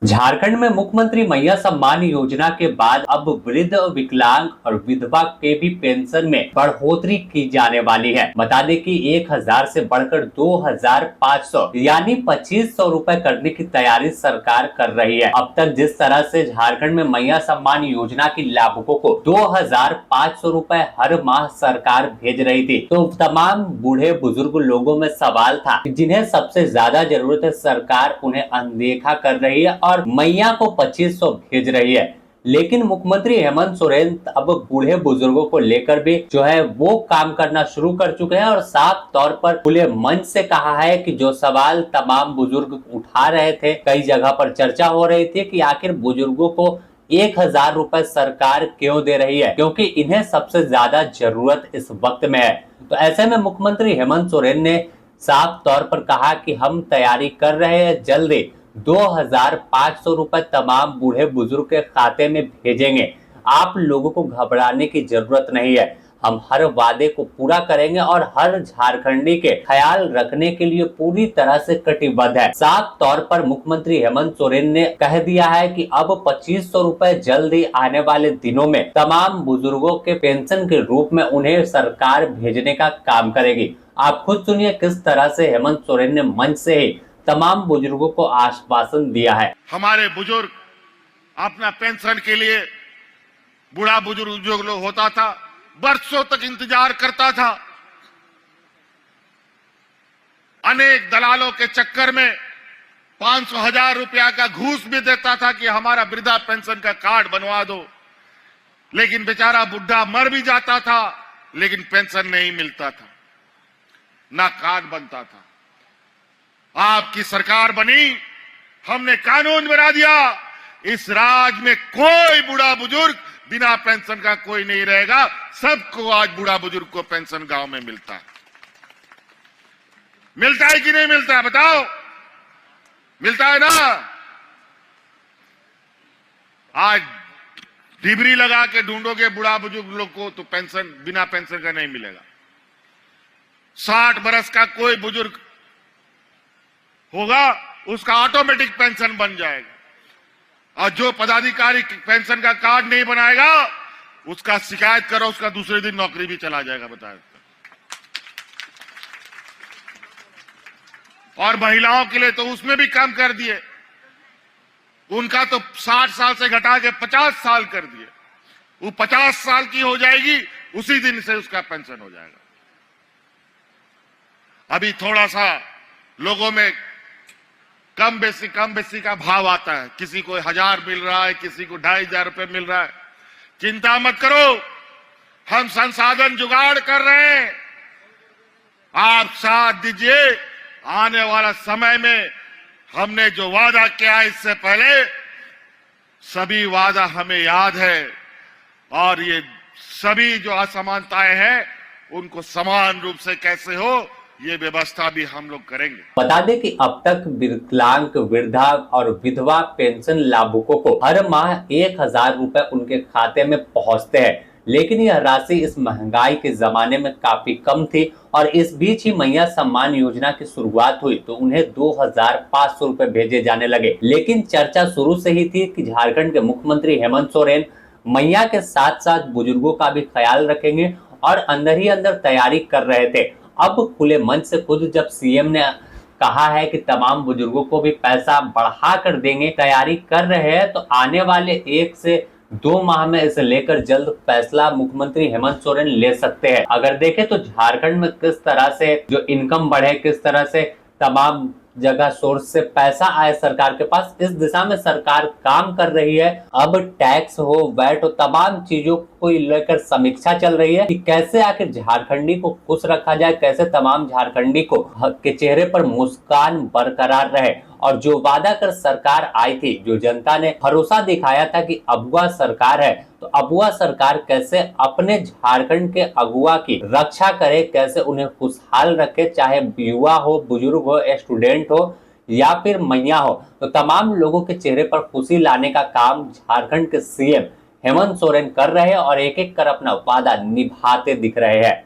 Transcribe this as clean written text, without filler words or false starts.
झारखंड में मुख्यमंत्री मैया सम्मान योजना के बाद अब वृद्ध, विकलांग और विधवा के भी पेंशन में बढ़ोतरी की जाने वाली है। बता दें कि 1000 से बढ़कर 2500 यानी 2500 रुपए करने की तैयारी सरकार कर रही है। अब तक जिस तरह से झारखंड में मैया सम्मान योजना के लाभुकों को 2500 रुपए हर माह सरकार भेज रही थी, तो तमाम बूढ़े बुजुर्ग लोगों में सवाल था जिन्हें सबसे ज्यादा जरूरत है, सरकार उन्हें अनदेखा कर रही है और मैया को 2500 भेज रही है। लेकिन मुख्यमंत्री हेमंत सोरेन अब बूढ़े बुजुर्गों को लेकर भी जो है वो काम करना शुरू कर चुके हैं और साफ तौर पर खुले मंच से कहा है कि जो सवाल तमाम बुजुर्ग उठा रहे थे, कई जगह पर चर्चा हो रही थी कि आखिर बुजुर्गों को 1000 रुपए सरकार क्यों दे रही है, क्योंकि इन्हें सबसे ज्यादा जरूरत इस वक्त में है। तो ऐसे में मुख्यमंत्री हेमंत सोरेन ने साफ तौर पर कहा कि हम तैयारी कर रहे हैं, जल्दी 2500 रुपए तमाम बूढ़े बुजुर्ग के खाते में भेजेंगे। आप लोगों को घबराने की जरूरत नहीं है, हम हर वादे को पूरा करेंगे और हर झारखंडी के ख्याल रखने के लिए पूरी तरह से कटिबद्ध है। साफ तौर पर मुख्यमंत्री हेमंत सोरेन ने कह दिया है कि अब 2500 रुपए जल्द ही आने वाले दिनों में तमाम बुजुर्गों के पेंशन के रूप में उन्हें सरकार भेजने का काम करेगी। आप खुद सुनिए किस तरह से हेमंत सोरेन ने मंच से ही तमाम बुजुर्गों को आश्वासन दिया है। हमारे बुजुर्ग अपना पेंशन के लिए, बूढ़ा बुजुर्ग जो लोग होता था बरसों तक इंतजार करता था, अनेक दलालों के चक्कर में 500,000 रुपया का घूस भी देता था कि हमारा वृद्धा पेंशन का कार्ड बनवा दो, लेकिन बेचारा बुढ़ा मर भी जाता था लेकिन पेंशन नहीं मिलता था, ना कार्ड बनता था। आपकी सरकार बनी, हमने कानून बना दिया, इस राज्य में कोई बूढ़ा बुजुर्ग बिना पेंशन का कोई नहीं रहेगा। सबको आज बूढ़ा बुजुर्ग को पेंशन गांव में मिलता है। मिलता है कि नहीं मिलता है बताओ? मिलता है ना? आज डिबरी लगा के ढूंढोगे बूढ़ा बुजुर्ग लोग को तो पेंशन बिना पेंशन का नहीं मिलेगा। 60 बरस का कोई बुजुर्ग होगा उसका ऑटोमेटिक पेंशन बन जाएगा, और जो पदाधिकारी पेंशन का कार्ड नहीं बनाएगा उसका शिकायत करो, उसका दूसरे दिन नौकरी भी चला जाएगा। बताए। और महिलाओं के लिए तो उसमें भी कम कर दिए, उनका तो 60 साल से घटा के 50 साल कर दिए। वो 50 साल की हो जाएगी, उसी दिन से उसका पेंशन हो जाएगा। अभी थोड़ा सा लोगों में कम बेसी का भाव आता है, किसी को 1000 मिल रहा है, किसी को 2500 रुपए मिल रहा है। चिंता मत करो, हम संसाधन जुगाड़ कर रहे हैं, आप साथ दीजिए। आने वाला समय में हमने जो वादा किया इससे पहले, सभी वादा हमें याद है, और ये सभी जो असमानताएं हैं उनको समान रूप से कैसे हो ये व्यवस्था भी हम लोग करेंगे। बता दें कि अब तक विकलांग, वृद्धा और विधवा पेंशन लाभुकों को हर माह 1000 रुपए उनके खाते में पहुंचते हैं, लेकिन यह राशि इस महंगाई के जमाने में काफी कम थी और इस बीच ही मैया सम्मान योजना की शुरुआत हुई तो उन्हें 2500 रुपए भेजे जाने लगे। लेकिन चर्चा शुरू से ही थी कि झारखंड के मुख्यमंत्री हेमंत सोरेन मैया के साथ साथ बुजुर्गों का भी ख्याल रखेंगे और अंदर ही अंदर तैयारी कर रहे थे। अब खुले मंच से खुद जब सीएम ने कहा है कि तमाम बुजुर्गों को भी पैसा बढ़ा कर देंगे, तैयारी कर रहे हैं, तो आने वाले 1 से 2 माह में इसे लेकर जल्द फैसला मुख्यमंत्री हेमंत सोरेन ले सकते हैं। अगर देखें तो झारखंड में किस तरह से जो इनकम बढ़े, किस तरह से तमाम जगह सोर्स से पैसा आए सरकार के पास, इस दिशा में सरकार काम कर रही है। अब टैक्स हो, वैट हो, तमाम चीजों को लेकर समीक्षा चल रही है कि कैसे आखिर झारखंडी को खुश रखा जाए, कैसे तमाम झारखंडी को के चेहरे पर मुस्कान बरकरार रहे। और जो वादा कर सरकार आई थी, जो जनता ने भरोसा दिखाया था कि अगुआ सरकार है, तो अगुआ सरकार कैसे अपने झारखंड के अगुआ की रक्षा करे, कैसे उन्हें खुशहाल रखे, चाहे युवा हो, बुजुर्ग हो, स्टूडेंट हो या फिर मैया हो, तो तमाम लोगों के चेहरे पर खुशी लाने का काम झारखंड के सीएम हेमंत सोरेन कर रहे हैं और एक एक कर अपना वादा निभाते दिख रहे हैं।